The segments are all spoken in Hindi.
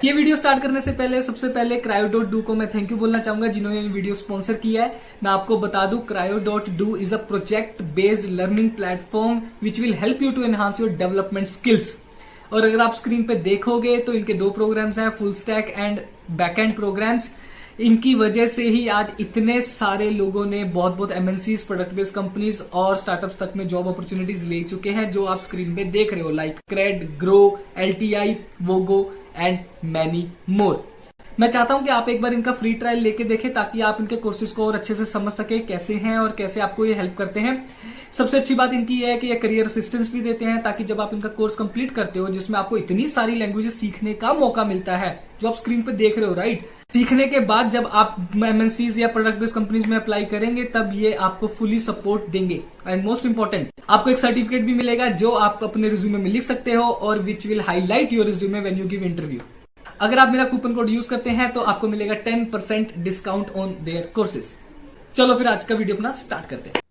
ये वीडियो स्टार्ट करने से पहले सबसे पहले Cryo.do को मैं थैंक यू बोलना चाहूंगा जिन्होंने ये वीडियो स्पॉन्सर किया है। मैं आपको बता दूं Cryo.do is a project based learning platform which will help you to enhance your development skills. और अगर आप स्क्रीन पे देखोगे तो इनके दो प्रोग्राम्स हैं, full stack and backend programmes. इनकी वजह से ही आज इतने सारे लोगों ने बहुत बहुत एमएनसीज, प्रोडक्ट बेस्ड कंपनीज और स्टार्टअप्स तक में जॉब अपॉर्चुनिटीज ले चुके हैं, जो आप स्क्रीन पे देख रहे हो, like CRED, Groww, LTI, Vogo and many more. मैं चाहता हूं कि आप एक बार इनका फ्री ट्रायल लेके देखें ताकि आप इनके कोर्सेज को और अच्छे से समझ सके कैसे हैं और कैसे आपको ये हेल्प करते हैं। सबसे अच्छी बात इनकी ये है कि ये करियर असिस्टेंस भी देते हैं, ताकि जब आप इनका कोर्स कंप्लीट करते हो जिसमें आपको इतनी सारी लैंग्वेजेस सीखने का मौका मिलता है जो आप स्क्रीन पे देख रहे हो, राइट। सीखने के बाद जब आप एमएनसीज या प्रोडक्ट बेस्ड कंपनीज में अप्लाई करेंगे तब ये आपको फुली सपोर्ट देंगे। एंड मोस्ट इंपॉर्टेंट, आपको एक सर्टिफिकेट भी मिलेगा जो आप अपने रिज्यूमे में लिख सकते हो और which will highlight your resume when you give interview. अगर आप मेरा कूपन कोड यूज करते हैं तो आपको मिलेगा 10% डिस्काउंट ऑन देयर कोर्सेज। चलो फिर आज का वीडियो अपना स्टार्ट करते हैं।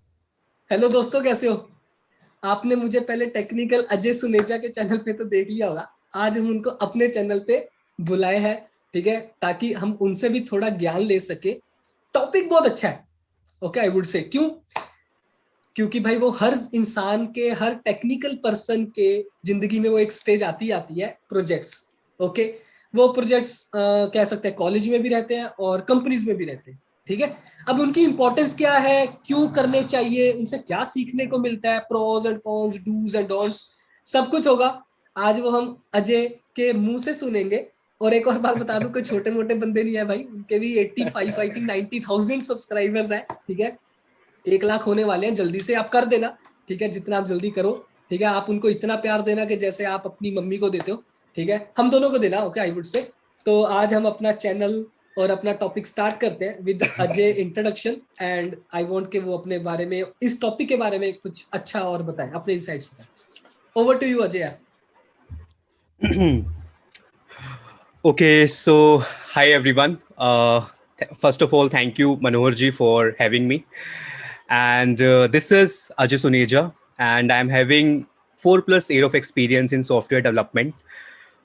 हेलो दोस्तों, कैसे हो? आपने मुझे पहले टेक्निकल अजय सुनेजा के चैनल पे तो देख लिया होगा। आज हम उनको अपने चैनल पे बुलाए हैं, ठीक है, ताकि हम उनसे भी थोड़ा ज्ञान ले सके। टॉपिक बहुत अच्छा है, ओके, आई वुड से। क्यों? क्योंकि भाई वो हर इंसान के, हर टेक्निकल पर्सन के जिंदगी में वो एक स्टेज आती है प्रोजेक्ट्स, ओके। वो प्रोजेक्ट्स कह सकते हैं कॉलेज में भी रहते हैं और कंपनीज में भी रहते हैं, ठीक है। अब उनकी इंपॉर्टेंस क्या है, क्यों करने चाहिए, उनसे क्या सीखने को मिलता है, pros and cons, dos and don'ts, सब कुछ होगा। आज वो हम अजय के मुंह से सुनेंगे। और एक और बात बता दूं, कोई छोटे मोटे बंदे नहीं है भाई, उनके भी 85 आई थिंक 90,000 सब्सक्राइबर्स है, ठीक है। 1 लाख होने वाले हैं, जल्दी से आप कर देना, ठीक है, जितना आप जल्दी करो, ठीक है। आप उनको इतना प्यार देना कि जैसे आप अपनी मम्मी को देते हो, ठीक है, हम दोनों को देना, ओके, आई वुड से। तो आज हम अपना चैनल और अपना टॉपिक स्टार्ट करते हैं with Ajay introduction. And I want कि वो अपने बारे में, इस टॉपिक के बारे में कुछ अच्छा और बताएं, अपने इनसाइट्स बताएं। Over to you Ajay. Okay, so hi everyone. First of all, thank you Manohar ji for having me. And this is Ajay Suneja, and I'm having 4+ year of experience in software development.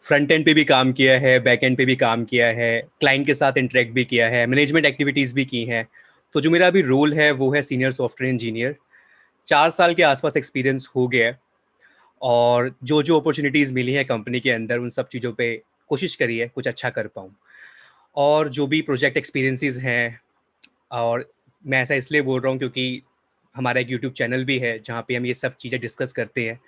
Front end पे भी काम किया है, बैक एंड पे भी काम किया है, क्लाइंट के साथ इंटरेक्ट भी किया है, मैनेजमेंट एक्टिविटीज़ भी की हैं। तो जो मेरा अभी रोल है वो है सीनियर सॉफ्टवेयर इंजीनियर। 4 साल के आसपास एक्सपीरियंस हो गया है और जो जो अपॉर्चुनिटीज़ मिली हैं कंपनी के अंदर उन सब चीज़ों पे कोशिश करी है कुछ अच्छा कर पाऊँ। और जो भी प्रोजेक्ट एक्सपीरियंसेस हैं, और मैं ऐसा इसलिए बोल रहा हूँ क्योंकि हमारा एक यूट्यूब चैनल भी है जहाँ पे हम ये सब चीज़ें डिस्कस करते हैं।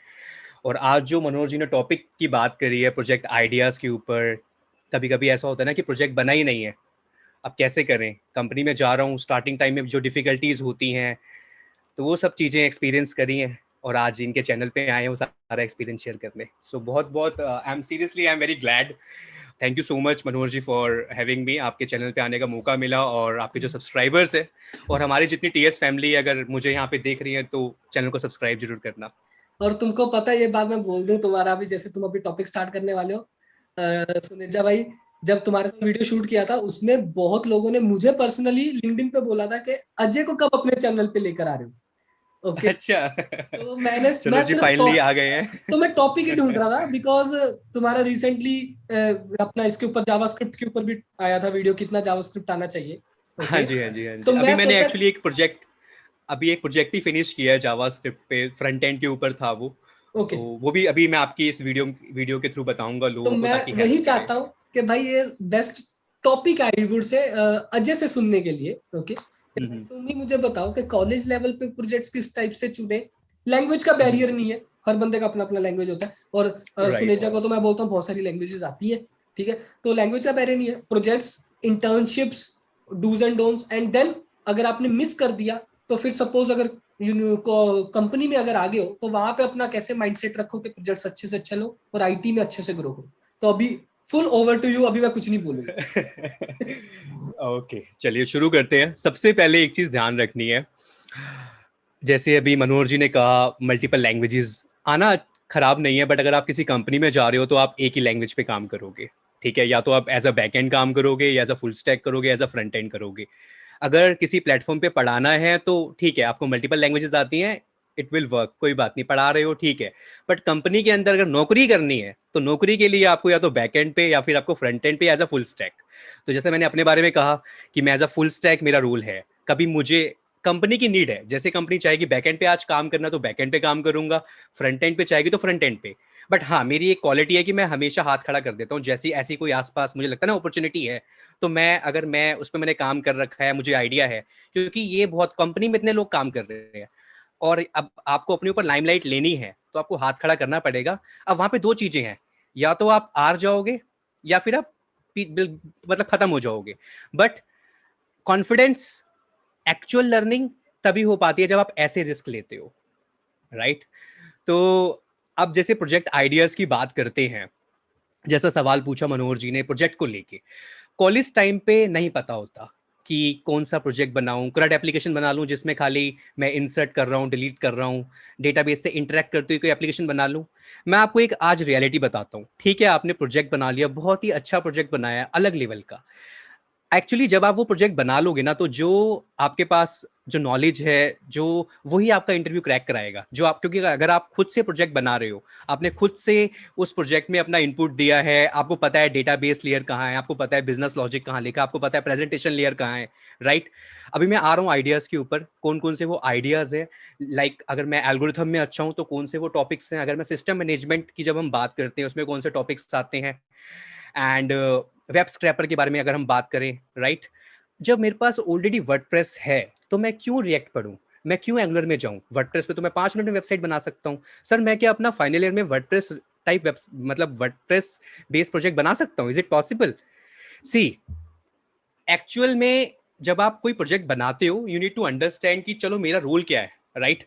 और आज जो मनोहर जी ने टॉपिक की बात करी है प्रोजेक्ट आइडियाज़ के ऊपर, कभी कभी ऐसा होता है ना कि प्रोजेक्ट बना ही नहीं है, अब कैसे करें। कंपनी में जा रहा हूँ, स्टार्टिंग टाइम में जो डिफ़िकल्टीज़ होती हैं तो वो सब चीज़ें एक्सपीरियंस करी हैं और आज इनके चैनल पे आए हैं वो सारा एक्सपीरियंस शेयर करने। सो बहुत बहुत I am seriously, I am very glad. Thank you so much Manohar ji for having me. आपके चैनल पे आने का मौका मिला और आपके जो सब्सक्राइबर्स है और हमारी जितनी टीएस फैमिली अगर मुझे यहाँ पे देख रही है तो चैनल को सब्सक्राइब जरूर करना। और तुमको पता है, ये बात मैं बोल दूं, तुम्हारा भी जैसे तुम अभी टॉपिक स्टार्ट करने वाले हो, सुनेजा भाई, जब तुम्हारे साथ वीडियो शूट किया था उसमें बहुत लोगों ने मुझे पर्सनली लिंक्डइन पे बोला था कि अजय को कब अपने चैनल पे लेकर आ रहे हो, ओके। अच्छा तो चलो मैं जी, सिर्फ फाइनली आ गए हैं। तो मैं टॉपिक ही ढूंढ रहा था बिकॉज तुम्हारा रिसेंटली अपना इसके ऊपर जावास्क्रिप्ट के ऊपर भी आया था वीडियो, कितना जावास्क्रिप्ट आना चाहिए, हाँ ओके। जी, हाँ जी, हाँ जी। तो अभी मैं मैंने सोचा, एक्चुअली एक प्रोजेक्ट ही फिनिश किया है जावास्क्रिप्ट पे, फ्रंट एंड के ऊपर था वो। ओके, तो वो भी अभी मैं आपकी इस वीडियो के थ्रू बताऊंगा तो लोगों को मैं ताकि वही हेल्प करे। चाहता हूँ कि भाई ये best topic I would say Ajay से सुनने के लिए, ओके। हम्म, तुम ही मुझे बताओ कि कॉलेज लेवल पे प्रोजेक्ट्स किस टाइप से चुने। लैंग्वेज का हम्म, बैरियर नहीं है, हर बंदे का अपना अपना लैंग्वेज होता है। और राइट। सुनेजा को तो मैं बोलता हूँ बहुत सारी लैंग्वेजेस आती है, ठीक है। तो लैंग्वेज का बैरियर नहीं है, projects, internships, dos and don'ts. And then अगर आपने मिस कर दिया तो फिर सपोज अगर कंपनी में अगर आगे हो तो वहां पे अपना कैसे माइंडसेट रखो कि प्रोजेक्ट्स अच्छे से चलो और आईटी में अच्छे से ग्रो करो। तो अभी फुल ओवर टू यू, अभी मैं कुछ नहीं बोलूंगा। ओके, चलिए शुरू करते हैं। सबसे पहले एक चीज ध्यान रखनी है, जैसे अभी मनोहर जी ने कहा मल्टीपल लैंग्वेजेस आना खराब नहीं है, बट अगर आप किसी कंपनी में जा रहे हो तो आप एक ही लैंग्वेज पे काम करोगे, ठीक है। या तो आप एज अ बैक एंड काम करोगे, या एज अ फुल स्टैक करोगे, एज अ फ्रंट एंड करोगे। अगर किसी प्लेटफॉर्म पे पढ़ाना है तो ठीक है, आपको मल्टीपल लैंग्वेजेस आती हैं, इट विल वर्क, कोई बात नहीं, पढ़ा रहे हो ठीक है। बट कंपनी के अंदर अगर नौकरी करनी है तो नौकरी के लिए आपको या तो बैक एंड पे या फिर आपको फ्रंट एंड पे एज अ फुल स्टैक। तो जैसे मैंने अपने बारे में कहा कि मैं एज अ फुल स्टैक मेरा रोल है, कभी मुझे कंपनी की नीड है, जैसे कंपनी चाहेगी बैक एंड पे आज काम करना तो बैक एंड पे काम करूंगा, फ्रंट एंड पे चाहेगी तो फ्रंट एंड पे। बट हाँ, मेरी एक क्वालिटी है कि मैं हमेशा हाथ खड़ा कर देता हूँ, जैसी ऐसी कोई आसपास मुझे लगता है ना अपॉर्चुनिटी है, तो मैं उस पर मैंने काम कर रखा है, मुझे आइडिया है, क्योंकि ये बहुत कंपनी में इतने लोग काम कर रहे हैं और अब आपको अपने ऊपर लाइमलाइट लेनी है तो आपको हाथ खड़ा करना पड़ेगा। अब वहां पे दो चीजें हैं, या तो आप हार जाओगे या फिर आप मतलब खत्म हो जाओगे। बट कॉन्फिडेंस, एक्चुअल लर्निंग तभी हो पाती है जब आप ऐसे रिस्क लेते हो, राइट? तो अब जैसे प्रोजेक्ट आइडियाज की बात करते हैं, जैसा सवाल पूछा मनोहर जी ने प्रोजेक्ट को लेके, कॉलेज टाइम पे नहीं पता होता कि कौन सा प्रोजेक्ट बनाऊं, करंट एप्लीकेशन बना लूं जिसमें खाली मैं इंसर्ट कर रहा हूं, डिलीट कर रहा हूं, डेटाबेस से इंटरेक्ट करते हुए कोई एप्लीकेशन बना लूं। मैं आपको एक आज रियलिटी बताता हूं। ठीक है, आपने प्रोजेक्ट बना लिया, बहुत ही अच्छा प्रोजेक्ट बनाया, अलग लेवल का। एक्चुअली जब आप वो प्रोजेक्ट बना लोगे ना, तो जो आपके पास जो नॉलेज है, जो वही आपका इंटरव्यू क्रैक कराएगा। जो आप, क्योंकि अगर आप खुद से प्रोजेक्ट बना रहे हो, आपने खुद से उस प्रोजेक्ट में अपना इनपुट दिया है, आपको पता है डेटाबेस लेयर कहाँ है, आपको पता है बिजनेस लॉजिक कहाँ लिखा, आपको पता है प्रेजेंटेशन लेयर कहाँ है, राइट? अभी मैं आ रहा हूँ आइडियाज के ऊपर, कौन कौन से वो आइडियाज है। लाइक अगर मैं एल्गोरिथम में अच्छा हूँ तो कौन से वो टॉपिक्स हैं, अगर मैं सिस्टम मैनेजमेंट की जब हम बात करते हैं उसमें कौन से टॉपिक्स आते हैं, एंड वेब स्क्रैपर के बारे में अगर हम बात करें, राइट? जब मेरे पास ऑलरेडी वर्डप्रेस है तो मैं क्यों रिएक्ट पढूं, मैं क्यों एंगुलर में जाऊं? वर्डप्रेस पे तो मैं 5 मिनट में वेबसाइट बना सकता हूं। सर मैं क्या अपना फाइनल ईयर में वर्डप्रेस टाइप वेब, मतलब वर्डप्रेस बेस्ड प्रोजेक्ट बना सकता हूं? Is it possible? See, actual में जब आप कोई प्रोजेक्ट बनाते हो, यू नीड टू अंडरस्टैंड कि चलो मेरा रोल क्या है, राइट?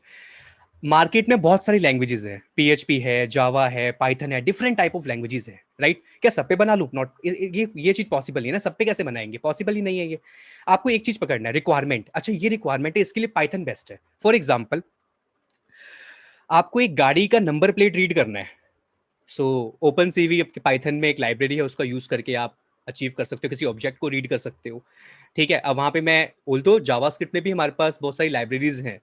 मार्केट में बहुत सारी लैंग्वेजेस है, पीएचपी है, जावा है, पाइथन है, डिफरेंट टाइप ऑफ लैंग्वेजेस है, राइट? क्या सब पे बना लूं? नॉट, ये चीज पॉसिबल नहीं है ना, सब पे कैसे बनाएंगे? पॉसिबल ही नहीं है ये। आपको एक चीज पकड़ना है, रिक्वायरमेंट। अच्छा ये रिक्वायरमेंट है, इसके लिए पाइथन बेस्ट है। फॉर एग्जाम्पल, आपको एक गाड़ी का नंबर प्लेट रीड करना है, सो ओपन सीवी आपके पाइथन में एक लाइब्रेरी है, उसका यूज करके आप अचीव कर सकते हो, किसी ऑब्जेक्ट को रीड कर सकते हो। ठीक है, अब वहां पे मैं बोल दो जावास्क्रिप्ट में भी हमारे पास बहुत सारी लाइब्रेरीज हैं,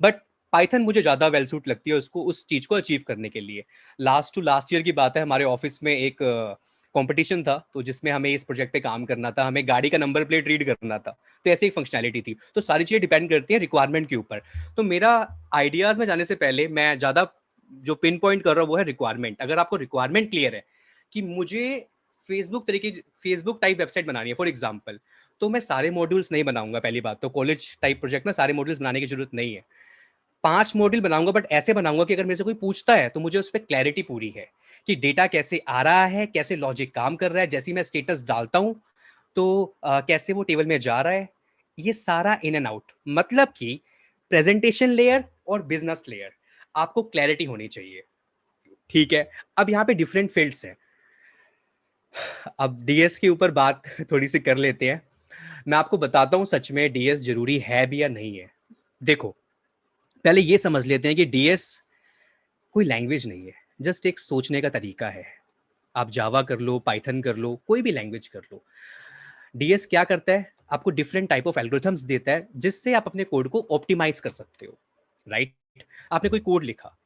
बट पाइथन मुझे ज्यादा वेल सूट लगती है उसको, उस चीज को अचीव करने के लिए। लास्ट टू लास्ट ईयर की बात है, हमारे ऑफिस में एक कंपटीशन था, तो जिसमें हमें इस प्रोजेक्ट पे काम करना था, हमें गाड़ी का नंबर प्लेट रीड करना था, तो ऐसी एक फंक्शनैलिटी थी। तो सारी चीजें डिपेंड करती हैं रिक्वायरमेंट के ऊपर। तो मेरा आइडियाज में जाने से पहले मैं ज्यादा जो पिन पॉइंट कर रहा हूँ वो है रिक्वायरमेंट। अगर आपको रिक्वायरमेंट क्लियर है कि मुझे फेसबुक टाइप वेबसाइट बनानी है फॉर एग्जाम्पल, तो मैं सारे मॉड्यूल्स नहीं बनाऊंगा। पहली बात तो कॉलेज टाइप प्रोजेक्ट में सारे मॉड्यूल्स बनाने की जरूरत नहीं है। 5 मॉड्यूल बनाऊंगा, बट ऐसे बनाऊंगा कि अगर मेरे से कोई पूछता है तो मुझे उस पर क्लैरिटी पूरी है कि डेटा कैसे आ रहा है, कैसे लॉजिक काम कर रहा है, जैसे मैं स्टेटस डालता हूं तो कैसे वो टेबल में जा रहा है, ये सारा इन एंड आउट। मतलब कि प्रेजेंटेशन लेयर और बिजनेस लेयर, आपको क्लैरिटी होनी चाहिए। ठीक है, अब यहाँ पे डिफरेंट फील्ड्स हैं। अब डीएस के ऊपर बात थोड़ी सी कर लेते हैं। मैं आपको बताता हूँ सच में डीएस जरूरी है भी या नहीं है। देखो, पहले ये समझ लेते हैं कि डीएस कोई लैंग्वेज नहीं है, जस्ट एक सोचने का तरीका है। आप जावा कर लो, पाइथन कर लो, कोई भी लैंग्वेज कर लो। डीएस क्या करता है? आपको डिफरेंट टाइप ऑफ एल्गोरिथम्स देता है जिससे आप अपने कोड को ऑप्टिमाइज कर सकते हो, राइट? आपने कोई कोड लिखा,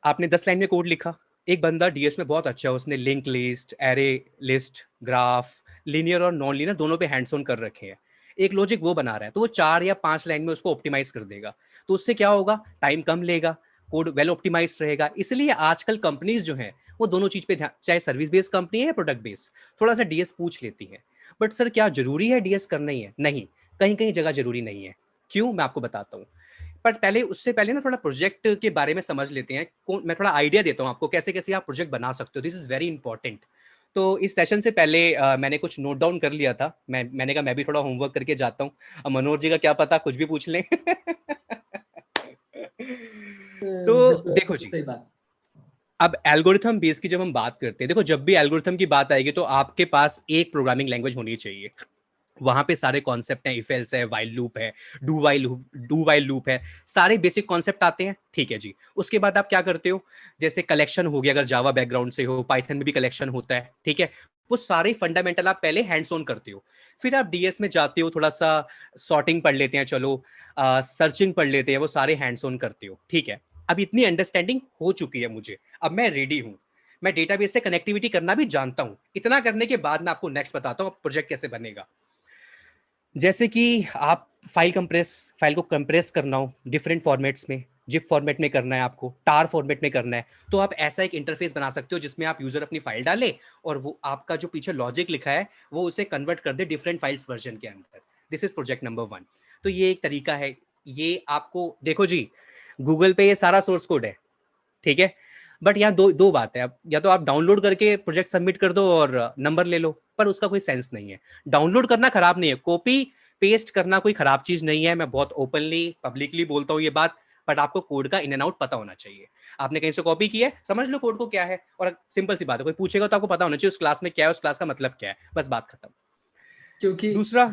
आपने 10 लाइन में कोड लिखा। एक बंदा डीएस में बहुत अच्छा है, उसने link list, array list, graph, linear और नॉन लीनियर दोनों पे हैंड्स ऑन कर रखे हैं। एक लॉजिक वो बना रहा है, तो वो 4 या 5 लाइन में उसको ऑप्टिमाइज कर देगा। तो उससे क्या होगा? टाइम कम लेगा, कोड वेल ऑप्टिमाइज रहेगा। इसलिए आजकल कंपनीज जो हैं वो दोनों चीज पे ध्यान, चाहे सर्विस बेस्ड कंपनी है या प्रोडक्ट बेस्ड, थोड़ा सा डीएस पूछ लेती है। बट सर क्या जरूरी है डीएस करना ही है? नहीं, कहीं कहीं जगह जरूरी नहीं है। क्यों, मैं आपको बताता हूँ। बट पहले, उससे पहले ना थोड़ा प्रोजेक्ट के बारे में समझ लेते हैं। मैं थोड़ा आइडिया देता हूँ आपको कैसे कैसे आप प्रोजेक्ट बना सकते हो। This is very important. तो इस सेशन से पहले मैंने कुछ नोट डाउन कर लिया था। मैंने कहा मैं भी थोड़ा होमवर्क करके जाता हूँ। अब मनोहर जी का क्या पता, कुछ भी पूछ लें। तो बिल्कुल देखो जी, सही बात। अब एल्गोरिथम बेस की जब हम बात करते हैं, देखो जब भी एल्गोरिथम की बात आएगी तो आपके पास एक प्रोग्रामिंग लैंग्वेज होनी चाहिए। वहां पे सारे कॉन्सेप्ट हैं, इफ एल्स है, वाइल लूप है, डू वाइल लूप है, सारे बेसिक कॉन्सेप्ट आते हैं। ठीक है जी। उसके बाद आप क्या करते हो, जैसे कलेक्शन हो गया, अगर जावा बैकग्राउंड से हो, पाइथन में भी कलेक्शन होता है, ठीक है, वो सारे फंडामेंटल आप पहले हैंड्स ऑन करते हो। फिर आप डीएस में जाते हो, थोड़ा सा सॉर्टिंग पढ़ लेते हैं, चलो सर्चिंग पढ़ लेते हैं, वो सारे हैंड्स ऑन करते हो। ठीक है, अब इतनी अंडरस्टैंडिंग हो चुकी है मुझे, अब मैं रेडी हूं, मैं डेटाबेस से कनेक्टिविटी करना भी जानता हूं। इतना करने के बाद मैं आपको नेक्स्ट बताता हूं प्रोजेक्ट कैसे बनेगा। जैसे कि आप फाइल को कंप्रेस करना हो डिफरेंट फॉर्मेट्स में, जिप फॉर्मेट में करना है आपको, टार फॉर्मेट में करना है, तो आप ऐसा एक इंटरफेस बना सकते हो जिसमें आप यूजर अपनी फाइल डाले और वो आपका जो पीछे लॉजिक लिखा है वो उसे कन्वर्ट कर दे डिफरेंट फाइल्स वर्जन के अंदर। This is project number 1। तो ये एक तरीका है। ये आपको देखो जी, गूगल पे ये सारा सोर्स कोड है, ठीक है, बट यहाँ दो दो बात है। अब या तो आप डाउनलोड करके प्रोजेक्ट सबमिट कर दो और नंबर ले लो, पर उसका कोई सेंस नहीं है। डाउनलोड करना खराब नहीं है, कॉपी पेस्ट करना कोई खराब चीज नहीं है, मैं बहुत ओपनली पब्लिकली बोलता हूँ ये बात। बट आपको कोड का इन एंड आउट पता होना चाहिए। आपने कहीं से कॉपी किया है, समझ लो कोड को क्या है, और सिंपल सी बात है, कोई पूछेगा तो आपको पता होना चाहिए उस क्लास में क्या है, उस क्लास का मतलब क्या है, बस बात खत्म। क्योंकि दूसरा,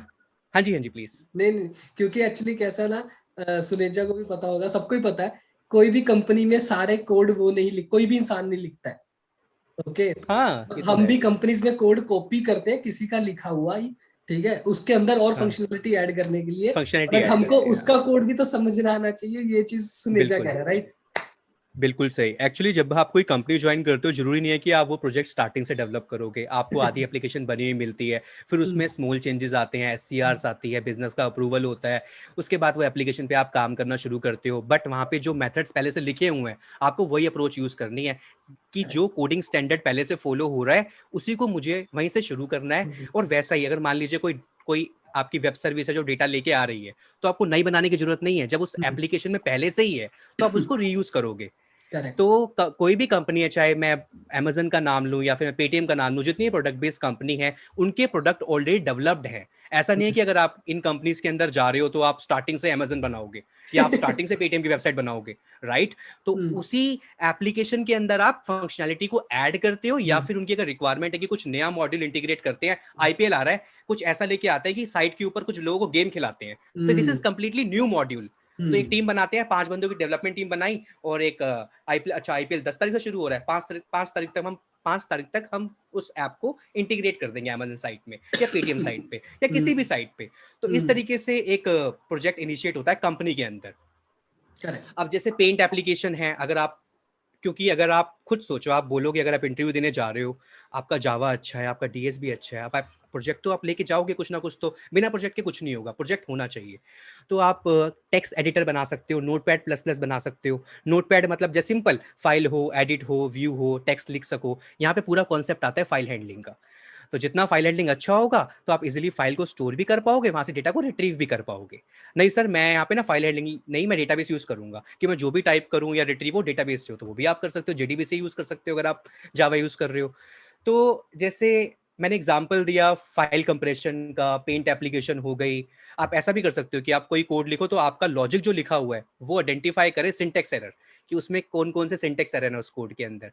हाँ जी, हाँ जी प्लीज। नहीं नहीं, क्योंकि एक्चुअली कैसा है ना, सुनेजा को भी पता होगा, सबको ही पता है, कोई भी कंपनी में सारे कोड वो नहीं लिख, कोई भी इंसान नहीं लिखता है। ओके, हाँ ये तो हम है। भी कंपनीज में कोड कॉपी करते हैं किसी का लिखा हुआ ही, ठीक है, उसके अंदर और हाँ, फंक्शनलिटी ऐड करने के लिए। फंक्शनलिटी बट ऐड हमको करते हैं, हाँ। उसका कोड भी तो समझना आना चाहिए, ये चीज सुनेजा कह बिल्कुल, रहा है, राइट? बिल्कुल सही। एक्चुअली जब आप कोई कंपनी ज्वाइन करते हो, जरूरी नहीं है कि आप वो प्रोजेक्ट स्टार्टिंग से डेवलप करोगे। आपको आधी एप्लीकेशन बनी हुई मिलती है, फिर उसमें स्मॉल चेंजेस आते हैं, एससीआरस आती है, बिजनेस का अप्रूवल होता है, उसके बाद वो एप्लीकेशन पे आप काम करना शुरू करते हो। बट वहाँ पे जो मेथड्स पहले से लिखे हुए हैं, आपको वही अप्रोच यूज करनी है कि जो कोडिंग स्टैंडर्ड पहले से फॉलो हो रहा है उसी को मुझे वहीं से शुरू करना है। और वैसा ही अगर मान लीजिए कोई कोई आपकी वेब सर्विस है जो डेटा लेके आ रही है, तो आपको नई बनाने की जरूरत नहीं है। जब उस एप्लीकेशन में पहले से ही है तो आप उसको रीयूज करोगे। करेक्ट। तो कोई भी कंपनी है, चाहे मैं अमेजन का नाम लूं या फिर मैं पेटीएम का नाम लूं, जितनी प्रोडक्ट बेस्ड कंपनी है उनके प्रोडक्ट ऑलरेडी डेवलप्ड हैं। ऐसा नहीं है कि अगर आप इन कंपनीज के अंदर जा रहे हो तो आप स्टार्टिंग से अमेजन बनाओगे या आप स्टार्टिंग से पेटीएम की वेबसाइट बनाओगे, राइट? तो उसी एप्लीकेशन के अंदर आप फंक्शनैलिटी को ऐड करते हो, या फिर उनकी अगर रिक्वायरमेंट है कि कुछ नया मॉड्यूल इंटीग्रेट करते हैं, आईपीएल आ रहा है, कुछ ऐसा लेके आता है कि साइट के ऊपर कुछ लोगों को गेम खिलाते हैं, तो this is completely new module. तो एक टीम बनाते हैं, 5 बंदों की डेवलपमेंट टीम बनाई, और एक आईपीएल, अच्छा आईपीएल 10 तारीख से शुरू हो रहा है, 5 तारीख तक हम उस ऐप को इंटीग्रेट कर देंगे अमेजन साइट में या पेटीएम साइट पे या किसी भी साइट पे। तो इस तरीके से एक प्रोजेक्ट इनिशिएट होता है कंपनी के अंदर। करेक्ट। अब जैसे पेंट एप्लीकेशन है, अगर आप, क्योंकि अगर आप खुद सोचो, आप बोलोगे अगर आप इंटरव्यू देने जा रहे हो, आपका जावा अच्छा है, आपका डीएस भी अच्छा है, आप प्रोजेक्ट तो आप लेके जाओगे कुछ ना कुछ, तो बिना प्रोजेक्ट के कुछ नहीं होगा, प्रोजेक्ट होना चाहिए। तो आप टेक्स्ट एडिटर बना सकते हो, नोटपैड प्लस प्लस बना सकते हो। नोटपैड मतलब जैसे सिंपल फाइल हो, एडिट हो, व्यू हो, टेक्स्ट लिख सको, यहाँ पे पूरा कॉन्सेप्ट आता है फाइल हैंडलिंग का। तो जितना फाइल हैंडलिंग अच्छा होगा तो आप इजीली फाइल को स्टोर भी कर पाओगे, वहां से डेटा को रिट्रीव भी कर पाओगे। नहीं सर, मैं यहाँ पे ना फाइल हैंडलिंग नहीं, मैं डेटाबेस यूज करूंगा, कि मैं जो भी टाइप करूँ या रिट्रीव हो डेटाबेस से हो, तो वो भी आप कर सकते हो, जेडीबी से यूज कर सकते हो अगर आप जावा यूज कर रहे हो। तो जैसे मैंने एग्जांपल दिया फाइल कंप्रेशन का, पेंट एप्लीकेशन हो गई। आप ऐसा भी कर सकते हो कि आप कोई कोड लिखो तो आपका लॉजिक जो लिखा हुआ है वो आइडेंटिफाई करे सिंटेक्स एरर, कि उसमें कौन कौन से सिंटेक्स एरर है उस कोड के अंदर।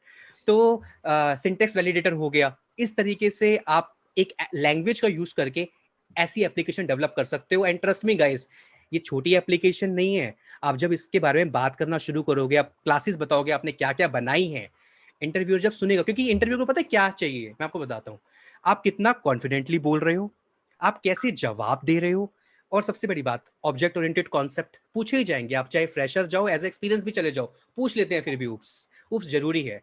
तो सिंटेक्स वैलिडेटर हो गया। इस तरीके से आप एक लैंग्वेज का यूज करके ऐसी एप्लीकेशन डेवलप कर सकते हो। एंड ट्रस्ट मी गाइस, ये छोटी एप्लीकेशन नहीं है। आप जब इसके बारे में बात करना शुरू करोगे, आप क्लासेस बताओगे आपने क्या क्या बनाई है, इंटरव्यूअर जब सुनेगा, क्योंकि इंटरव्यू को पता है क्या चाहिए, मैं आपको बताता हूँ, आप कितना कॉन्फिडेंटली बोल रहे हो, आप कैसे जवाब दे रहे हो, और सबसे बड़ी बात, ऑब्जेक्ट ओरिएंटेड कॉन्सेप्ट पूछे ही जाएंगे। आप चाहे फ्रेशर जाओ, एज एक्सपीरियंस भी चले जाओ, पूछ लेते हैं फिर भी। उप्स उप्स जरूरी है।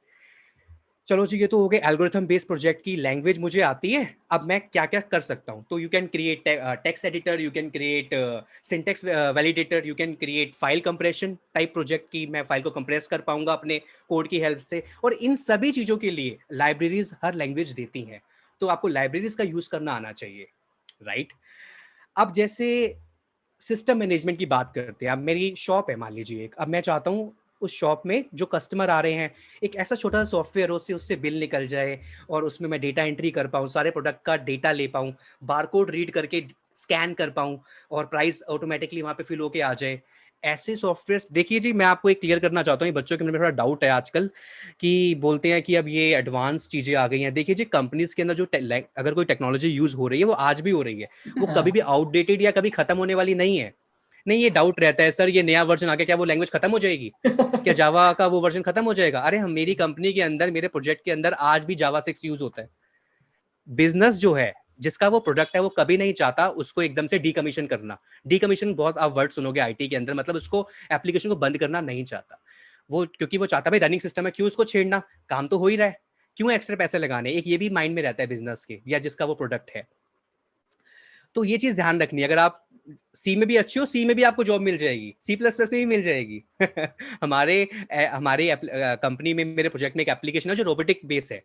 चलो जी, ये तो हो गए एल्गोरिथम बेस्ड प्रोजेक्ट की। लैंग्वेज मुझे आती है, अब मैं क्या क्या कर सकता हूँ। तो you can create text editor, you can create syntax validator, you can create file compression type project की मैं फाइल को कंप्रेस कर पाऊंगा अपने कोड की हेल्प से। और इन सभी चीज़ों के लिए लाइब्रेरीज हर लैंग्वेज देती हैं, तो आपको लाइब्रेरीज का यूज़ करना आना चाहिए, राइट? अब जैसे सिस्टम मैनेजमेंट की बात करते हैं, अब मेरी शॉप है मान लीजिए एक, अब मैं चाहता हूँ उस शॉप में जो कस्टमर आ रहे हैं, एक ऐसा छोटा सा सॉफ्टवेयर हो उससे बिल निकल जाए, और उसमें मैं डेटा एंट्री कर पाऊँ, सारे प्रोडक्ट का डेटा ले पाऊँ, बारकोड रीड करके स्कैन कर पाऊँ, और प्राइस ऑटोमेटिकली वहाँ पे फिल होके आ जाए। ऐसे सॉफ्टवेयर देखिए जी, मैं आपको एक क्लियर करना चाहता हूँ, ये बच्चों के अंदर थोड़ा डाउट है आजकल कि बोलते हैं कि अब ये एडवांस चीजें आ गई हैं। देखिए जी, कंपनीज के अंदर जो अगर कोई टेक्नोलॉजी यूज हो रही है वो आज भी हो रही है, वो कभी भी आउटडेटेड या कभी खत्म होने वाली नहीं है। नहीं, ये डाउट रहता है सर ये नया वर्जन आ गया, क्या वो लैंग्वेज खत्म हो जाएगी, क्या जावा का वो वर्जन खत्म हो जाएगा? अरे हम मेरी कंपनी के अंदर, मेरे प्रोजेक्ट के अंदर आज भी जावा 6 यूज होता है। बिजनेस जो है, जिसका वो प्रोडक्ट है, वो कभी नहीं चाहता उसको एकदम से डीकमीशन करना। डीकमीशन बहुत आप वर्ड सुनोगे आईटी के अंदर, मतलब उसको एप्लीकेशन को बंद करना नहीं चाहता वो, क्योंकि वो चाहता भाई रनिंग सिस्टम है, क्यों उसको छेड़ना, काम तो हो ही रहा है, क्यों एक्स्ट्रा पैसे लगाने। एक ये भी माइंड में रहता है बिजनेस के या जिसका वो प्रोडक्ट है। तो ये चीज ध्यान रखनी है, अगर आप सी में भी अच्छे हो, सी में भी आपको जॉब मिल जाएगी, सी प्लस प्लस में भी मिल जाएगी। हमारे हमारे कंपनी में, मेरे प्रोजेक्ट में एक एप्लीकेशन है जो रोबोटिक बेस है,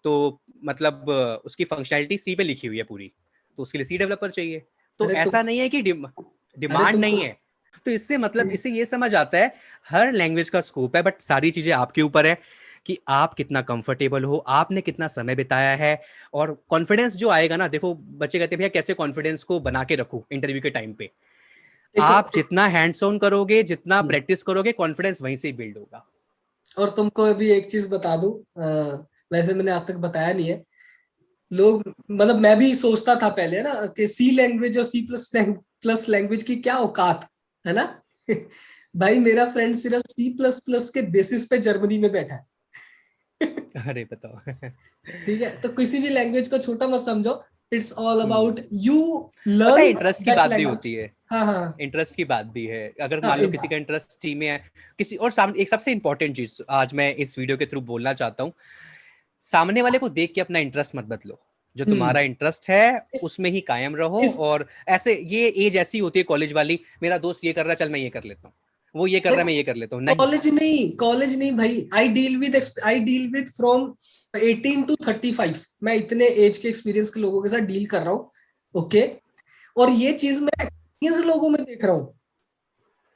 तो मतलब उसकी फंक्शनैलिटी सी पे लिखी हुई है पूरी, तो उसके लिए सी डेवलपर चाहिए। तो अरे ऐसा नहीं है कि डिमांड तुमको नहीं है। तो इससे मतलब, इससे ये समझ आता है हर लैंग्वेज का स्कोप है, बट सारी चीजें आपके ऊपर है कि आप कितना कंफर्टेबल हो, आपने कितना समय बिताया है। और कॉन्फिडेंस जो आएगा ना, देखो बच्चे कहते हैं भैया कैसे कॉन्फिडेंस को बना के रखूं इंटरव्यू के टाइम पे। देखो, आप जितना हैंड्स ऑन करोगे, जितना प्रैक्टिस करोगे, कॉन्फिडेंस वहीं से ही बिल्ड होगा। और तुमको अभी एक चीज बता दूं, वैसे मैंने आज तक बताया नहीं है। लोग, मतलब मैं भी सोचता था पहले ना कि सी लैंग्वेज और सी प्लस प्लस लैंग्वेज की क्या औकात है ना। भाई मेरा फ्रेंड सिर्फ सी प्लस प्लस के बेसिस पे जर्मनी में बैठा है। अरे बताओ। ठीक है, तो किसी भी लैंग्वेज को छोटा मत समझो। It's all about hmm, you पता है लर्न इंटरेस्ट की दैट बात भी लैंग्वेज। होती है। हाँ हाँ इंटरेस्ट की बात भी है, अगर हाँ मान लो किसी का इंटरेस्ट टी में है, किसी और सामने, एक सबसे इंपॉर्टेंट चीज आज मैं इस वीडियो के थ्रू बोलना चाहता हूँ, सामने वाले को देख के अपना इंटरेस्ट मत बदलो। जो हम्म। तुम्हारा इंटरेस्ट है इस उसमें ही कायम रहो। इस और ऐसे, ये एज ऐसी होती है कॉलेज वाली, मेरा दोस्त ये कर रहा है चल मैं ये कर लेता हूँ, वो ये कर रहा है मैं ये कर लेता हूँ, नहीं। कॉलेज नहीं भाई। I deal with from 18 to 35। मैं इतने एज के एक्सपीरियंस के लोगों के साथ डील कर रहा हूँ। ओके। और ये चीज मैं एक्सपीरियंस लोगों में देख रहा हूँ।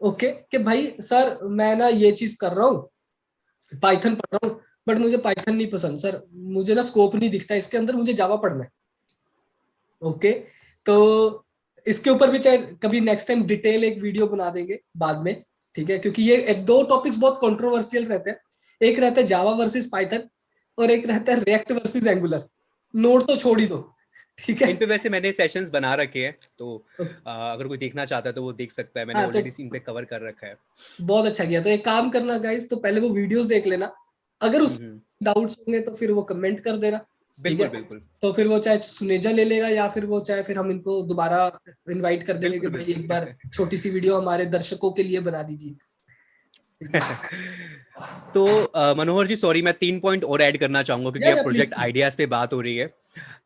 ओके, कि भाई सर मैं ना ये चीज कर रहा हूँ, पाइथन पढ़ रहा हूँ, बट मुझे पाइथन नहीं पसंद सर, मुझे ना स्कोप नहीं दिखता इसके अंदर, मुझे जावा पढ़ना है। ओके। तो इसके ऊपर भी चाहे कभी नेक्स्ट टाइम डिटेल एक वीडियो बना देंगे बाद में। ठीक है, क्योंकि ये दो टॉपिक्स बहुत कंट्रोवर्शियल रहते हैं। एक रहता है जावा वर्सेस पाइथन, और एक रहता है रिएक्ट वर्सेस एंगुलर। नोट तो छोड़ ही दो। ठीक है। इन पे वैसे मैंने सेशंस बना रखे हैं, तो अगर कोई देखना चाहता है तो वो देख सकता है, मैंने हाँ, तो ऑलरेडी इन पे कवर कर रखा है। बहुत अच्छा किया। तो एक काम करना गाइस, तो पहले वो वीडियोस देख लेना। अगर उस हम्म, डाउट्स होंगे तो फिर वो कमेंट कर देना। ठीक बिल्कुल है। बिल्कुल तो फिर वो चाहे सुनेजा ले लेगा, या फिर वो चाहे फिर हम इनको दोबारा इनवाइट कर देंगे कि बिल्कुल भाई एक बार बिल्कुल। छोटी सी वीडियो हमारे दर्शकों के लिए बना दीजिए। ठीक है। तो मनोहर जी सॉरी, मैं 3 पॉइंट और ऐड करना चाहूंगा क्योंकि अब या प्रोजेक्ट प्लीज। आइडियाज पे बात हो रही है।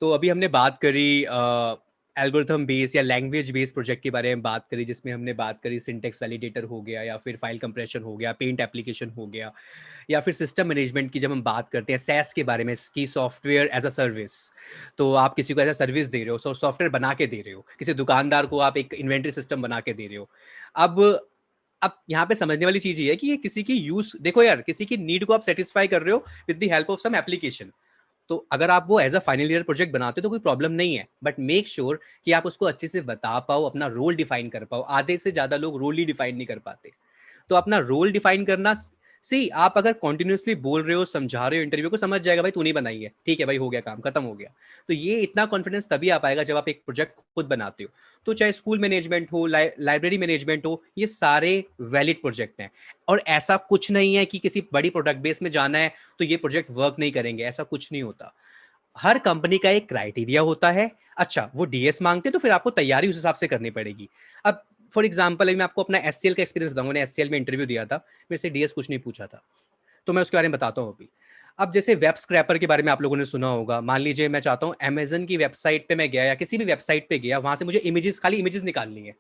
तो अभी हमने बात करी एल्गोरिथम बेस या लैंग्वेज बेस्ड प्रोजेक्ट के बारे में बात करी, जिसमें हमने बात करी सिंटेक्स वैलिडेटर हो गया, या फिर फाइल कंप्रेशन हो गया, पेंट एप्लीकेशन हो गया, या फिर सिस्टम मैनेजमेंट की जब हम बात करते हैं सैस के बारे में, की सॉफ्टवेयर एज अ सर्विस। तो आप किसी को एज अ सर्विस दे रहे हो, सॉफ्टवेयर बना के दे रहे हो, किसी दुकानदार को आप एक इन्वेंट्री सिस्टम बना के दे रहे हो। अब अब यहाँ पे समझने वाली चीज ये है कि ये किसी की यूज, देखो यार, किसी की नीड को आप सेटिस्फाई कर रहे हो with the help of some application. तो अगर आप वो as a final year project बनाते हो तो कोई प्रॉब्लम नहीं है, बट मेक श्योर कि आप उसको अच्छे से बता पाओ, अपना रोल डिफाइन कर पाओ। आधे से ज्यादा लोग रोल ही डिफाइन नहीं कर पाते। तो अपना रोल डिफाइन करना, सी आप अगर कॉन्टिन्यूसली बोल रहे हो, समझा रहे हो, इंटरव्यू को समझ जाएगा भाई तूने बनाई है, ठीक है भाई, हो गया काम, खत्म हो गया। तो ये इतना कॉन्फिडेंस तभी आ पाएगा जब आप एक प्रोजेक्ट खुद बनाते हो। तो चाहे स्कूल मैनेजमेंट हो, लाइब्रेरी मैनेजमेंट हो, ये सारे वैलिड प्रोजेक्ट हैं। और ऐसा कुछ नहीं है कि किसी बड़ी प्रोडक्ट बेस में जाना है तो ये प्रोजेक्ट वर्क नहीं करेंगे, ऐसा कुछ नहीं होता। हर कंपनी का एक क्राइटेरिया होता है। अच्छा, वो डीएस मांगते तो फिर आपको तैयारी उस हिसाब से करनी पड़ेगी। अब फॉर एग्जाम्पल मैं आपको अपना एससीएल का एक्सपीरियंस बताऊंगा। मैंने एससीएल में इंटरव्यू दिया था, मेरे से डीएस कुछ नहीं पूछा था, तो मैं उसके बारे में बताता हूँ अभी। अब जैसे वेब स्क्रैपर के बारे में आप लोगों ने सुना होगा। मान लीजिए मैं चाहता हूँ अमेजन की वेबसाइट पे मैं गया, या किसी भी वेबसाइट पे गया, वहां से मुझे इमेजेस, खाली इमेजेस निकालनी है,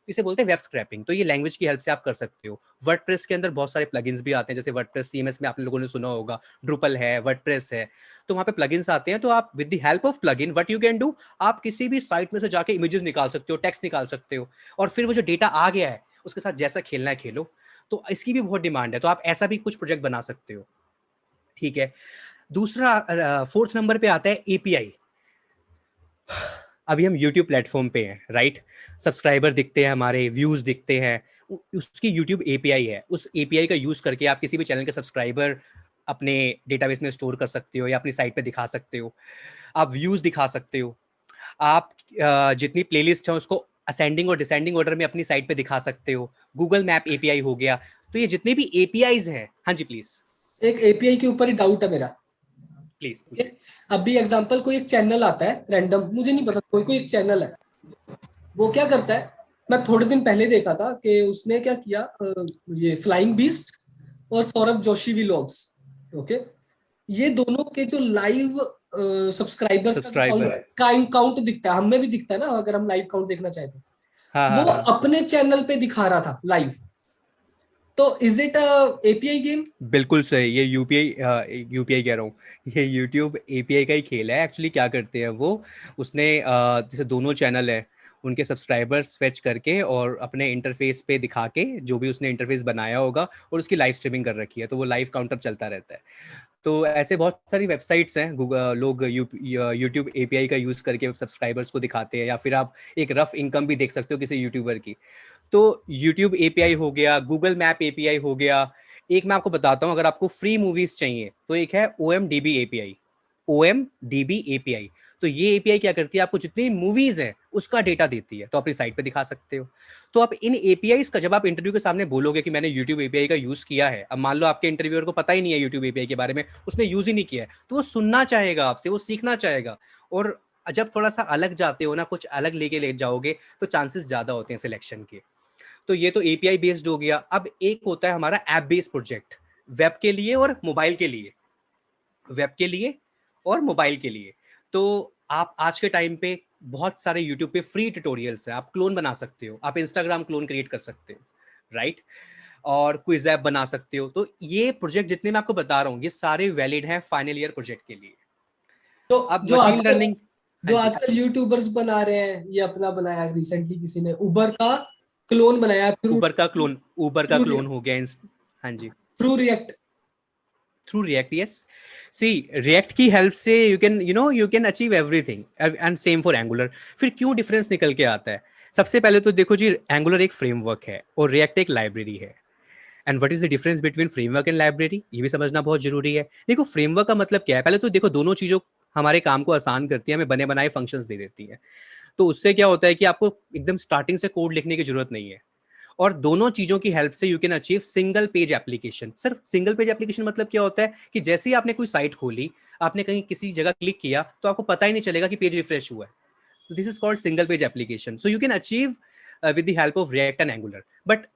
इसे बोलते हैं वेब स्क्रैपिंग। तो ये लैंग्वेज की हेल्प से आप कर सकते हो। वर्डप्रेस के अंदर बहुत सारे प्लगइन्स भी आते हैं, जैसे वर्डप्रेस सीएमएस में आप लोगों ने सुना होगा, ड्रुपल है, वर्डप्रेस है। तो वहां पे प्लगइन्स आते हैं, तो आप with the help of plugin what you can do, आप किसी भी साइट में से जाके इमेजेस निकाल सकते हो, टेक्स्ट निकाल सकते हो, और फिर वो जो डेटा आ गया है उसके साथ जैसा खेलना है खेलो। तो इसकी भी बहुत डिमांड है, तो आप ऐसा भी कुछ प्रोजेक्ट बना सकते हो। ठीक है। दूसरा, फोर्थ नंबर पे आता है एपीआई। अभी हम यूट्यूब प्लेटफॉर्म पे हैं, राइट? सब्सक्राइबर दिखते हैं, हमारे व्यूज दिखते हैं, उसकी यूट्यूब एपीआई है, उस एपीआई का यूज करके आप किसी भी चैनल के सब्सक्राइबर अपने डेटाबेस में स्टोर कर सकते हो या अपनी साइट पे दिखा सकते हो, आप व्यूज दिखा सकते हो, आप जितनी प्लेलिस्ट है उसको असेंडिंग और डिसेंडिंग ऑर्डर में अपनी साइट पे दिखा सकते हो। गूगल मैप एपीआई हो गया। तो ये जितने भी एपीआईज हैं, हाँ जी प्लीज एक एपीआई के ऊपर ही डाउट है मेरा। प्लीज ठीक पूछिए। है? अभी एग्जांपल कोई एक चैनल आता है रैंडम, मुझे नहीं पता, कोई कोई एक चैनल है, वो क्या करता है, मैं थोड़े दिन पहले देखा था कि उसने क्या किया, ये फ्लाइंग बीस्ट और सौरभ जोशी व्लॉग्स, ओके, ये दोनों के जो लाइव सब्सक्राइबर्स का सब्सक्राइबर, काउंट दिखता है, हमें भी दिखता है ना अगर हम लाइव काउंट देखना चाहते हैं, हाँ वो हाँ हाँ, अपने चैनल पे दिखा रहा था लाइव। तो इज इट एपीआई गेम? बिल्कुल सही। ये यूपीआई यूपीआई कह रहा हूँ, ये यूट्यूब एपीआई का ही खेल है। एक्चुअली क्या करते हैं वो, उसने जैसे दोनों चैनल है उनके सब्सक्राइबर्स फेच करके और अपने इंटरफेस पे दिखा के, जो भी उसने इंटरफेस बनाया होगा और उसकी लाइव स्ट्रीमिंग कर रखी है, तो वो लाइव काउंटर चलता रहता है। तो ऐसे बहुत सारी वेबसाइट्स हैं, गूगल लोग यूट्यूब एपीआई का यूज़ करके सब्सक्राइबर्स को दिखाते हैं, या फिर आप एक रफ इनकम भी देख सकते हो किसी यूट्यूबर की। तो यूट्यूब एपीआई हो गया, गूगल मैप एपीआई हो गया। एक मैं आपको बताता हूँ, अगर आपको फ्री मूवीज चाहिए तो एक है OMDB एपीआई, OMDB एपीआई। तो ये एपीआई क्या करती है, आपको जितनी मूवीज हैं उसका डेटा देती है, तो अपनी साइट पे दिखा सकते हो। तो आप इन एपीआई का जब आप इंटरव्यू के सामने बोलोगे कि मैंने यूट्यूब एपीआई का यूज किया है, अब मान लो आपके इंटरव्यूअर को पता ही नहीं है यूट्यूब एपीआई के बारे में, उसने यूज ही नहीं किया है, तो वो सुनना चाहेगा आपसे, वो सीखना चाहेगा। और जब थोड़ा सा अलग जाते हो ना, कुछ अलग लेके ले जाओगे, तो चांसेस ज्यादा होते हैं सिलेक्शन के। तो ये तो एपीआई बेस्ड हो गया। अब एक होता है हमारा ऐप बेस्ड प्रोजेक्ट, वेब के लिए और मोबाइल के लिए, वेब के लिए और मोबाइल के लिए। तो आप आज के टाइम पे बहुत सारे यूट्यूब पे फ्री ट्यूटोरियल्स हैं, आप क्लोन बना सकते हो, आप इंस्टाग्राम क्लोन क्रिएट कर सकते हो, राइट, और क्विज ऐप बना सकते हो। तो ये प्रोजेक्ट जितने मैं आपको बता रहा हूँ, ये सारे वैलिड हैं फाइनल ईयर प्रोजेक्ट के लिए। तो अब जो मशीन आजकल लर्निंग, हाँ जो जी, आजकल यूट्यूबर्स बना रहे हैं, ये अपना बनाया रिसेंटली किसी ने उबर का क्लोन बनाया थ्रू उबर का थ्रू क्लोन हो गया हाँ जी, through React. Through React, yes. See, React की हेल्प से you can achieve everything, and same for Angular. फिर क्यों डिफरेंस निकल के आता है? सबसे पहले तो देखो जी, एंगुलर एक फ्रेमवर्क है और रिएक्ट एक लाइब्रेरी है। And what is the difference between framework and library, ये भी समझना बहुत जरूरी है। देखो फ्रेमवर्क का मतलब क्या है, पहले तो देखो दोनों चीजों हमारे काम को आसान करती है, हमें बने बनाए फंक्शंस दे देती है। तो उससे क्या होता है कि आपको एकदम स्टार्टिंग से कोड लिखने की जरूरत नहीं है, और दोनों चीजों की हेल्प से you can achieve single page application. सिर्फ सिंगल पेज एप्लीकेशन मतलब क्या होता है कि जैसे ही आपने कोई साइट खोली, आपने कहीं किसी जगह क्लिक किया, तो आपको पता ही नहीं चलेगा कि पेज रिफ्रेश हुआ है। तो this is called single page application. So you can achieve with the help of react and angular. But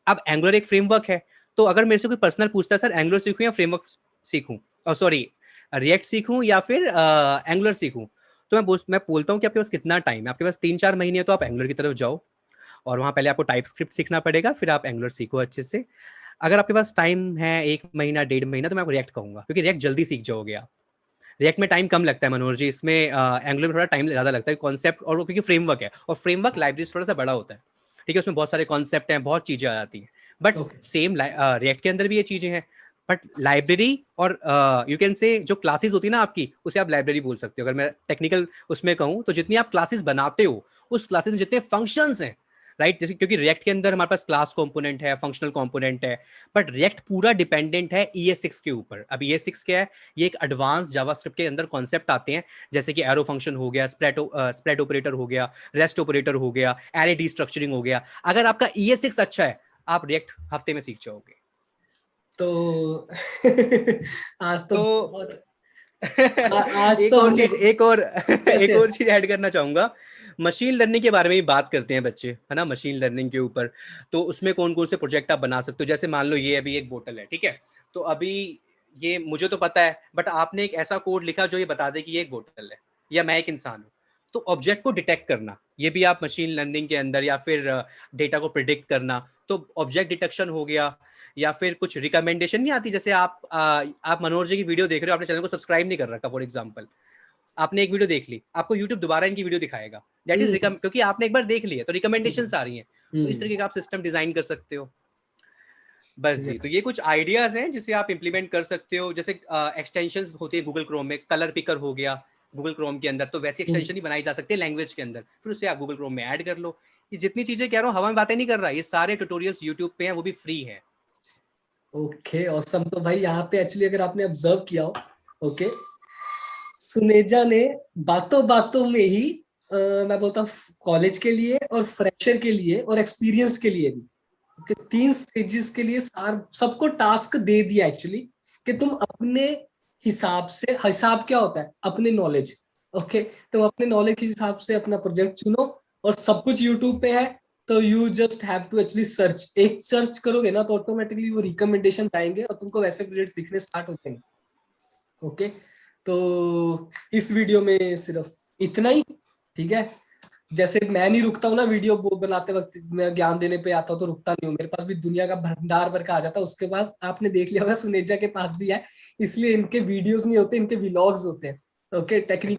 अब एंगुलर एक फ्रेमवर्क है, तो अगर मेरे से कोई पर्सनल पूछता है सर एंगुलर सीखूं या फ्रेमवर्क सीखूं, सॉरी रिएक्ट सीखूं या फिर एंगुलर सीखूं, तो मैं बोलता हूँ कि आपके पास कितना टाइम है, आपके पास 3-4 महीने है, तो आप एंगुलर की तरफ जाओ, और वहां पहले आपको टाइप स्क्रिप्ट सीखना पड़ेगा, फिर आप एंगुलर सीखो अच्छे से। अगर आपके पास टाइम है 1 महीना 1.5 महीना, तो मैं आपको रिएक्ट कहूंगा, क्योंकि रिएक्ट जल्दी सीख जाओगे आप। रिएक्ट में टाइम कम लगता है मनोहर जी, इसमें एंगुलर में थोड़ा टाइम ज्यादा लगता है कॉन्सेप्ट, और वो क्योंकि फ्रेमवर्क है, और फ्रेमवर्क लाइब्रेरी थोड़ा सा बड़ा होता है, ठीक है, उसमें बहुत सारे कॉन्सेप्ट हैं, बहुत चीजें आ जाती हैं। बट ओके, सेम रिएक्ट के अंदर भी ये चीजें हैं, बट लाइब्रेरी और यू कैन से जो क्लासेस होती है ना आपकी, उसे आप लाइब्रेरी बोल सकते हो। अगर मैं टेक्निकल उसमें कहूँ, तो जितनी आप क्लासेस बनाते हो, उस क्लासेस में जितने फंक्शंस हैं, राइट, जैसे क्योंकि रिएक्ट के अंदर हमारे पास क्लास कंपोनेंट है, फंक्शनल कंपोनेंट है, बट रिएक्ट पूरा डिपेंडेंट है ES6 के ऊपर। अब ES6 क्या है? ये एक एडवांस जावास्क्रिप्ट के अंदर कॉन्सेप्ट आते हैं, जैसे कि एरो फंक्शन हो गया, स्प्रेड ऑपरेटर हो गया, रेस्ट ऑपरेटर हो गया, एरे डीस्ट्रक्चरिंग हो गया। अगर आपका ES6 अच्छा है, आप रिएक्ट हफ्ते में सीख जाओगे। तो आज तो तो बहुत आज एक तो और हमने, चीज एक और यस एक और यस, चीज ऐड करना चाहूंगा। मशीन लर्निंग के बारे में भी बात करते हैं बच्चे, है ना, मशीन लर्निंग के ऊपर। तो उसमें कौन कौन से प्रोजेक्ट आप बना सकते हो, जैसे मान लो ये अभी एक बोतल है, ठीक है, तो अभी ये मुझे तो पता है, बट आपने एक ऐसा कोड लिखा जो ये बता दे कि ये एक बोतल है, या मैं एक इंसान हूँ। तो ऑब्जेक्ट को डिटेक्ट करना, ये भी आप मशीन लर्निंग के अंदर, या फिर डेटा को प्रिडिक्ट करना, तो ऑब्जेक्ट डिटेक्शन हो गया। या फिर कुछ रिकमेंडेशन नहीं आती, जैसे आप मनोहर जी की वीडियो देख रहे हो, आपने चैनल को सब्सक्राइब नहीं कर रखा फॉर एग्जांपल, आपने एक वीडियो देख ली, आपको यूट्यूब दोबारा इनकी वीडियो दिखाएगा, दैट इज हम्म क्योंकि आपने एक बार देख लिया, तो रिकमेंडेशन आ रही हैं। तो इस हम्म, तरीके का आप सिस्टम डिजाइन कर सकते हो। बस जी, तो ये कुछ आइडियाज हैं जिसे आप इंप्लीमेंट कर सकते हो। जैसे एक्सटेंशंस होती है गूगल क्रोम में, कलर पिकर हो गया गूगल क्रोम के अंदर, तो वैसी एक्सटेंशन ही बनाई जा सकती है लैंग्वेज के अंदर, फिर उसे आप गूगल क्रोम में ऐड कर लो। ये जितनी चीजें कह रहा हूँ हवा में बातें नहीं कर रहा, ये सारे ट्यूटोरियल्स यूट्यूब पे हैं, वो भी फ्री है। Okay awesome. तो भाई यहाँ पे एक्चुअली अगर आपने ऑब्जर्व किया हो, ओके, सुनेजा ने बातों बातों में ही मैं बोलता हूँ कॉलेज के लिए और फ्रेशर के लिए और एक्सपीरियंस के लिए भी, कि 3 स्टेजेस के लिए सबको टास्क दे दिया एक्चुअली, कि तुम अपने हिसाब से, हिसाब क्या होता है, अपने नॉलेज, ओके, तुम अपने नॉलेज के हिसाब से अपना प्रोजेक्ट चुनो, और सब कुछ यूट्यूब पे है। तो you just have to actually search, एक सर्च करोगे ना तो ऑटोमेटिकली वो रिकमेंडेशन आएंगे और तुमको वैसे प्रोजेक्ट्स दिखने स्टार्ट हो जाएंगे। ओके, तो इस वीडियो में सिर्फ इतना ही, ठीक है। जैसे मैं नहीं रुकता हूँ ना वीडियो बनाते वक्त, मैं ज्ञान देने पे आता हूँ तो रुकता नहीं हूँ, मेरे पास भी दुनिया का भंडार भर का आ जाता है। उसके बाद आपने देख लिया होगा सुनेजा के पास भी है, इसलिए इनके वीडियोस नहीं होते, इनके व्लॉग्स होते हैं। ओके, टेक्निक,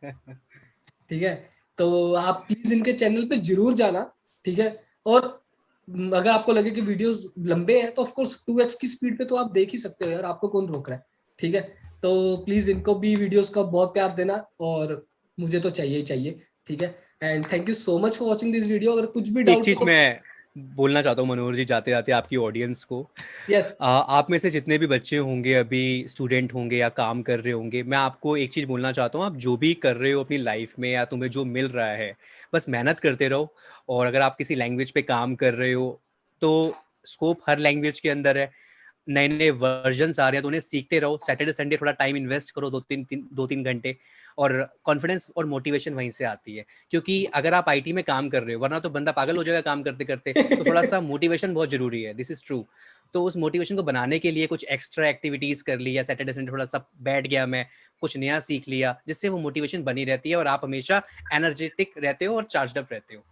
ठीक है। तो आप प्लीज इनके चैनल पे जरूर जाना, ठीक है। और अगर आपको लगे कि वीडियोस लंबे हैं तो ऑफ कोर्स 2x की स्पीड पे तो आप देख ही सकते हो यार, आपको कौन रोक रहा है, ठीक है। तो प्लीज इनको भी वीडियोस का बहुत प्यार देना, और मुझे तो चाहिए ही चाहिए, ठीक है। And thank you so much for watching this video. अगर कुछ भी एक डाउट्स चीज हो, मैं बोलना चाहता हूँ मनोहर जी, जाते जाते आपकी ऑडियंस को, यस, आप में से जितने भी बच्चे होंगे, अभी स्टूडेंट होंगे या काम कर रहे होंगे, मैं आपको एक चीज़ बोलना चाहता हूँ, आप जो भी कर रहे हो अपनी लाइफ में या तुम्हें जो मिल रहा है, बस मेहनत करते रहो। और अगर आप किसी लैंग्वेज पे काम कर रहे हो तो स्कोप हर लैंग्वेज के अंदर है, नए नए वर्जन आ रहे हैं, तो उन्हें सीखते रहो। सैटरडे संडे थोड़ा टाइम इन्वेस्ट करो, 2-3 घंटे, और कॉन्फिडेंस और मोटिवेशन वहीं से आती है। क्योंकि अगर आप आईटी में काम कर रहे हो, वरना तो बंदा पागल हो जाएगा काम करते करते, तो थोड़ा सा मोटिवेशन बहुत जरूरी है, दिस इज ट्रू। तो उस मोटिवेशन को बनाने के लिए कुछ एक्स्ट्रा एक्टिविटीज कर ली, या सैटरडे संडे थोड़ा सा बैठ गया मैं, कुछ नया सीख लिया, जिससे वो मोटिवेशन बनी रहती है और आप हमेशा एनर्जेटिक रहते हो और चार्ज अप रहते हो।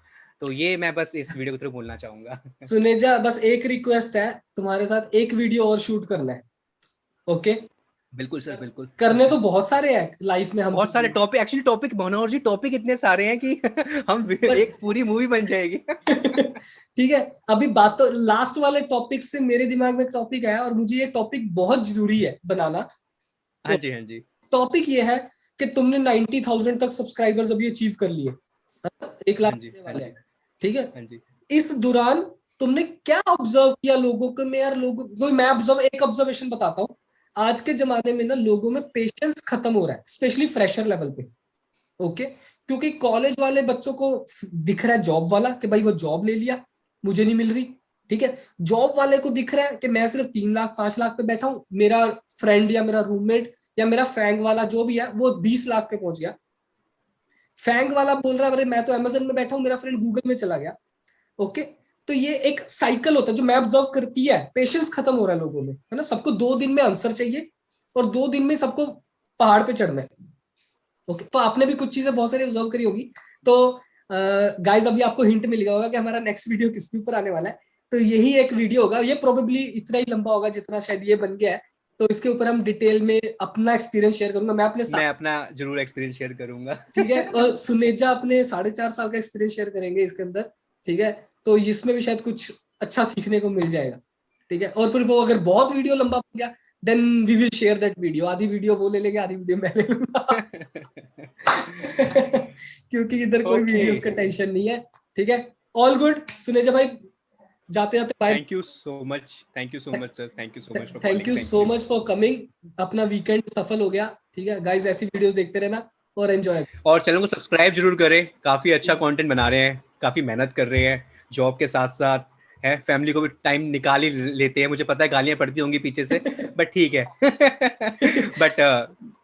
तो ये मैं बस इस वीडियो के थ्रू बोलना चाहूंगा। सुनेजा बस एक रिक्वेस्ट है, तुम्हारे साथ एक वीडियो और शूट करना है, ओके। बिल्कुल सर, बिल्कुल। करने तो बहुत सारे हैं लाइफ में हमको, बहुत सारे टॉपिक, एक्चुअली टॉपिक मनोहर जी, टॉपिक इतने सारे हैं कि हम बट एक पूरी मूवी बन जाएगी। ठीक है। अभी बात तो लास्ट वाले टॉपिक से मेरे दिमाग में टॉपिक है, और मुझे ये टॉपिक बहुत जरूरी है बनाना। हाँ जी, हाँ जी। टॉपिक ये है कि तुमने 90,000 तक सब्सक्राइबर्स अभी अचीव कर लिए, 1 लाख हाँ जी, होने हाँ वाले जी, हैं, ठीक है। हाँ जी। इस दौरान तुमने क्या ऑब्जर्व किया लोगों को में यार, लोगों को मैं एक ऑब्जर्वेशन बताता हूँ। आज के जमाने में ना लोगों में पेशेंस खत्म हो रहा है, स्पेशली फ्रेशर लेवल पे, ओके। क्योंकि कॉलेज वाले बच्चों को दिख रहा है जॉब वाला, कि भाई वो जॉब ले लिया, मुझे नहीं मिल रही, ठीक है। जॉब वाले को दिख रहा है कि मैं सिर्फ 3 लाख 5 लाख पे बैठा हूं, मेरा फ्रेंड या मेरा रूममेट या मेरा फैंग वाला जो भी है वो 20 लाख पे पहुंच गया। फैंग वाला बोल रहा है अरे मैं तो अमेजन में बैठा हूं, मेरा फ्रेंड गूगल में चला गया, ओके। तो ये एक साइकिल होता है जो मैं ऑब्जर्व करती है, पेशेंस खत्म हो रहा है लोगों में, है ना। सबको 2 दिन में आंसर चाहिए, और 2 दिन में सबको पहाड़ पे चढ़ना है, ओके। तो आपने भी कुछ चीजें बहुत सारी ऑब्जर्व करी होगी। तो गाइस अभी आपको हिंट मिल गया होगा कि हमारा नेक्स्ट वीडियो किसके ऊपर आने वाला है। तो यही एक वीडियो होगा, ये प्रोबेबली इतना ही लंबा होगा जितना शायद ये बन गया है। तो इसके ऊपर हम डिटेल में अपना एक्सपीरियंस शेयर करूंगा मैं अपने साथ, मैं अपना जरूर एक्सपीरियंस शेयर करूंगा। ठीक है। और सुनेजा अपने 4.5 साल का एक्सपीरियंस शेयर करेंगे इसके अंदर, ठीक है। तो इसमें भी शायद कुछ अच्छा सीखने को मिल जाएगा, ठीक है। और फिर वो अगर बहुत वीडियो लंबा बन गया then we will share that video, आधी वीडियो वो ले लेंगे, आधी वीडियो मैं ले लूंगा। क्योंकि इधर कोई ओके, वीडियोस का टेंशन नहीं है, ठीक है। ऑल गुड सुनेजा भाई, जाते जाते bye. Thank you so much, thank you so much sir, thank you so much for thank calling, you thank so you. Much for coming. अपना वीकेंड सफल हो गया, ठीक है गाइस। ऐसी वीडियोस देखते रहना और एंजॉय। और चैनल को सब्सक्राइब जरूर करें, काफ़ी अच्छा कंटेंट बना रहे हैं, काफ़ी मेहनत कर रहे हैं, जॉब के साथ साथ है, फैमिली को भी टाइम निकाल ही लेते हैं, मुझे पता है गालियां पड़ती होंगी पीछे से, बट ठीक है। बट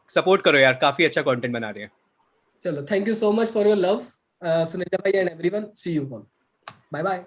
सपोर्ट करो यार, काफ़ी अच्छा कंटेंट बना रहे हैं। चलो, thank you so much for your love Suneja भाई and everyone, see you, bye bye.